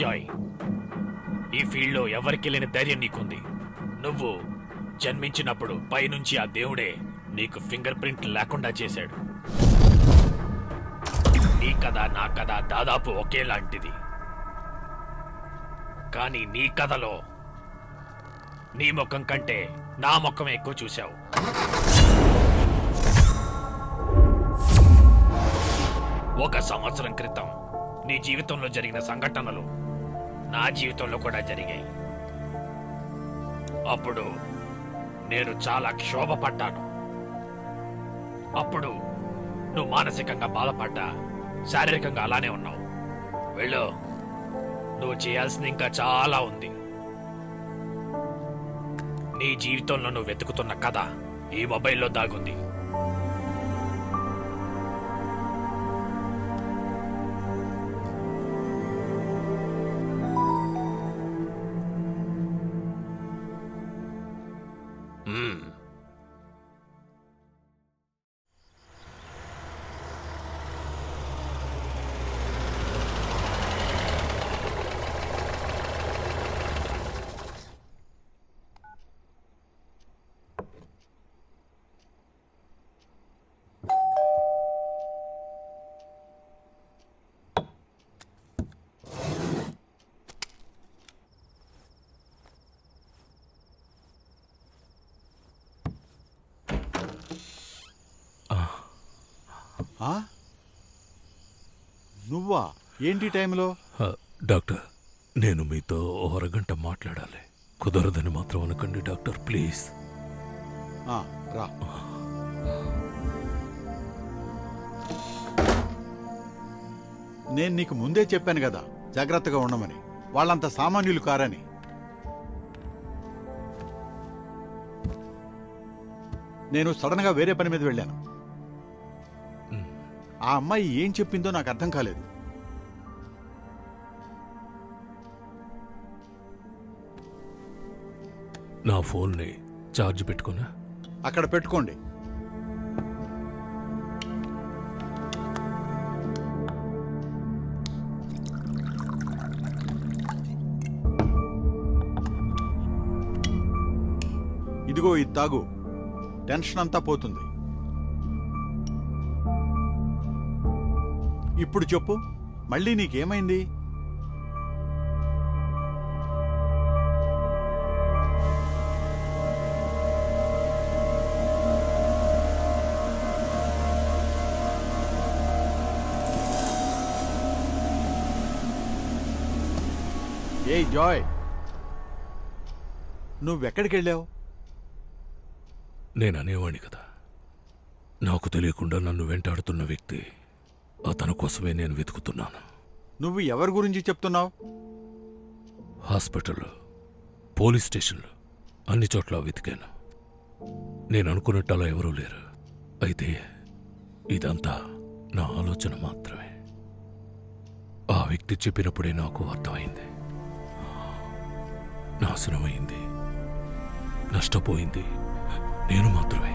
Joy, ఈ ఫీల్డ్లో ఎవరికి లేని ధైర్యం నీకుంది. నువ్వు జన్మించినప్పుడు పైనుంచి ఆ దేవుడే నీకు ఫింగర్ ప్రింట్ లేకుండా చేశాడు. నీ కథ నా కథ దాదాపు ఒకేలాంటిది. కానీ నీ కథలో నీ ముఖం కంటే నా ముఖం ఎక్కువ చూశావు. ఒక సంవత్సరం క్రితం నీ జీవితంలో జరిగిన సంఘటనలు నా జీవితంలో కూడా జరిగాయి. అప్పుడు నేను చాలా క్షోభపడ్డాను. అప్పుడు నువ్వు మానసికంగా బాధపడ్డా, శారీరకంగా అలానే ఉన్నావు. వెళ్ళు, నువ్వు చేయాల్సింది ఇంకా చాలా ఉంది. నీ జీవితంలో నువ్వు వెతుకుతున్న కథ ఈ మొబైల్లో దాగుంది. నువ్వా? ఏంటి టైంలో? డాక్టర్, నేను మీతో అరగంట మాట్లాడాలి. కుదరదని మాత్రం అనకండి డాక్టర్, ప్లీజ్. రా. నేను నీకు ముందే చెప్పాను కదా జాగ్రత్తగా ఉండమని. వాళ్ళంత సామాన్యులు కారని. నేను సడన్గా వేరే పని మీద వెళ్ళాను. ఆ అమ్మాయి ఏం చెప్పిందో నాకు అర్థం కాలేదు. నా ఫోన్ని ఛార్జ్ పెట్టుకున్నా? అక్కడ పెట్టుకోండి. ఇదిగో ఇది తాగు, టెన్షన్ అంతా పోతుంది. ఇప్పుడు చెప్పు, మళ్ళీ నీకేమైంది? ఏయ్ జాయ్, నువ్వెక్కడికి వెళ్ళావు? నేను అనేవాణ్ణి కదా, నాకు తెలియకుండా నన్ను వెంటాడుతున్న వ్యక్తి అతని కోసమే నేను వెతుకుతున్నాను. నువ్వు ఎవరి గురించి చెప్తున్నావు? హాస్పిటల్లో, పోలీస్ స్టేషన్లో, అన్ని చోట్ల వెతికాను. నేను అనుకున్నట్టు అలా ఎవరూ లేరు. అయితే ఇదంతా నా ఆలోచన మాత్రమే. ఆ వ్యక్తి చెప్పినప్పుడే నాకు అర్థమైంది. నాశనమైంది, నష్టపోయింది నేను మాత్రమే.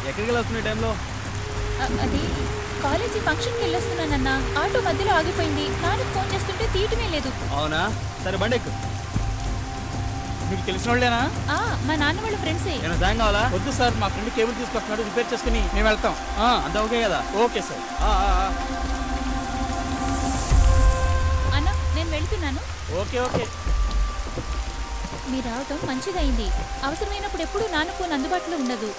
ఎక్కడికి వెళ్ళొస్తున్న టైంలో? అది కాలేజీ ఫంక్షన్కి వెళ్ళొస్తున్నానన్నా. ఆటో మధ్యలో ఆగిపోయింది. నాన్నకు ఫోన్ చేస్తుంటే తీయటమే లేదు. అవునా? సరే బండి ఎక్కు. మీకు తెలిసిన వాళ్ళేనా? మా నాన్న వాళ్ళ ఫ్రెండ్సే. నేను సాయం కావాలా? వద్దు సార్, మా ఫ్రెండ్ కేబుల్ తీసుకొస్తున్నాడు, రిపేర్ చేసుకుని మేము వెళ్తాం. అంతా ఓకే కదా? Okay sir. అన్న, నేను వెళ్తున్నాను. Okay okay. మీరు రావటం మంచిదైంది. అవసరమైనప్పుడు ఎప్పుడూ నాన్న ఫోన్ అందుబాటులో ఉండదు.